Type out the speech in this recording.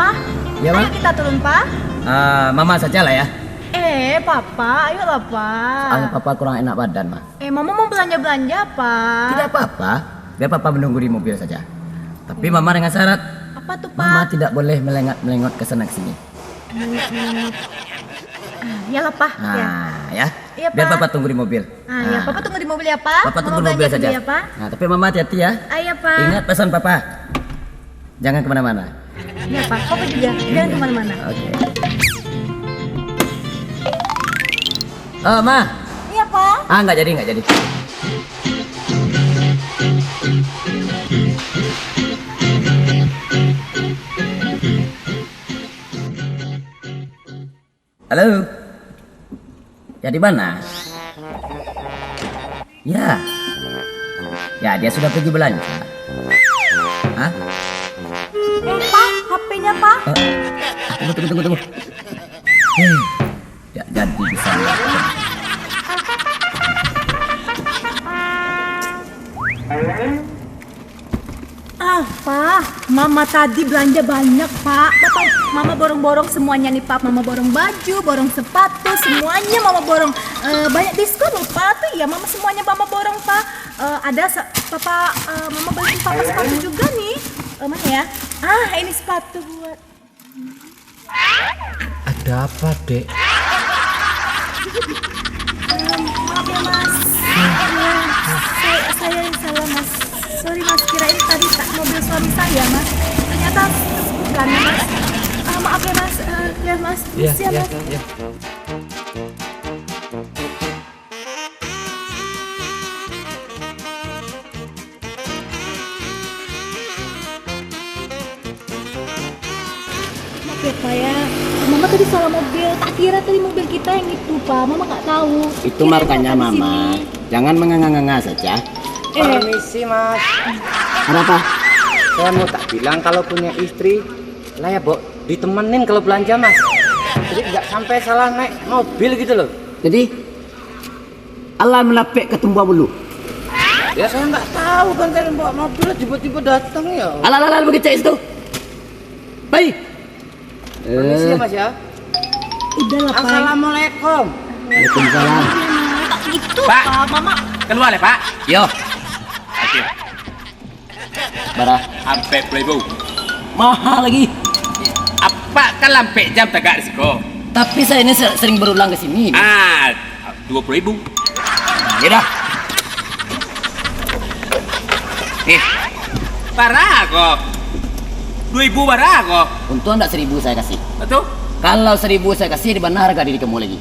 Papa, Ya, Ma? ayo kita turun, Pak. Mama saja lah ya. Papa, ayolah, Pak. Soalnya papa kurang enak badan, Ma. Mama mau belanja-belanja, Pak. Tidak apa-apa. Biar papa menunggu di mobil saja. Tapi mama dengan syarat, Apa tuh, Pak? mama tidak boleh melengot ke sana ke sini. Iyalah, Pak. Ya. Nah, ya. Iya, Biar Pak. papa tunggu di mobil. Ya, Papa tunggu di mobil ya, Pak. Papa tunggu Mama di mobil belanja saja. dulu ya, Pak. Nah, tapi mama hati-hati ya. Ayo, Pak. Ingat pesan papa. Jangan kemana-mana. Ya, Pak. Papa juga. Jangan kemana-mana. Oke. Oh, Ma. Iya, Pak. Nggak jadi, nggak jadi. Halo. Ya di mana? Ya. Ya, dia sudah pergi belanja. Hah? Pak, HP-nya, Pak. Tunggu. Ya, jadi di sana. Pak, Mama tadi belanja banyak, Pak. Mama borong-borong semuanya nih, Pak. Mama borong baju, borong sepatu, semuanya Mama borong. Banyak diskon loh, Pak. Tuh ya, Mama semuanya Mama borong, Pak. Mama beliin Papa sepatu juga nih. Mana ya? Ini sepatu buat. Ada apa, Dek? Maaf ya, Mas. Saya yang salah, Mas. Sorry, Mas, kirain tadi mobil suami saya, Mas. Ternyata bukan, Mas. Maaf ya, Mas. Ya, Mas. Siap, Mas. Iya. Maaf ya, Pak ya. Mama tadi salah mobil. Tak kira tadi mobil kita yang itu, Pak. Mama nggak tahu. Itu Kirain markanya Bapak di mama. sini. Jangan menganga-nganga saja. Permisi, Mas. Kenapa? Saya mau tak bilang kalau punya istri, lah ya, Bok, ditemenin kalau belanja, Mas. Jadi nggak sampai salah naik mobil gitu loh. Jadi Allah melapik ketumbuh bulu. Ya saya nggak tahu kan saya bawa mobil tiba-tiba datang ya. Alah begitu itu. Baik. Permisi ya, Mas ya. Udahlah, Pak. Assalamualaikum. Waalaikumsalam. Itu, Pak. Pak. Mama. Keluar ya Pak. Yo, Oke. bara. Sampai 20.000. Mahal lagi. Apa kan lampe jam tegak risiko? Tapi saya ini sering berulang ke sini. 20.000. Ya dah. Barang kok. 2.000 barang kok. Untung enggak 1.000 saya kasih. Betul? Kalau 1.000 saya kasih di mana harga diri kamu lagi?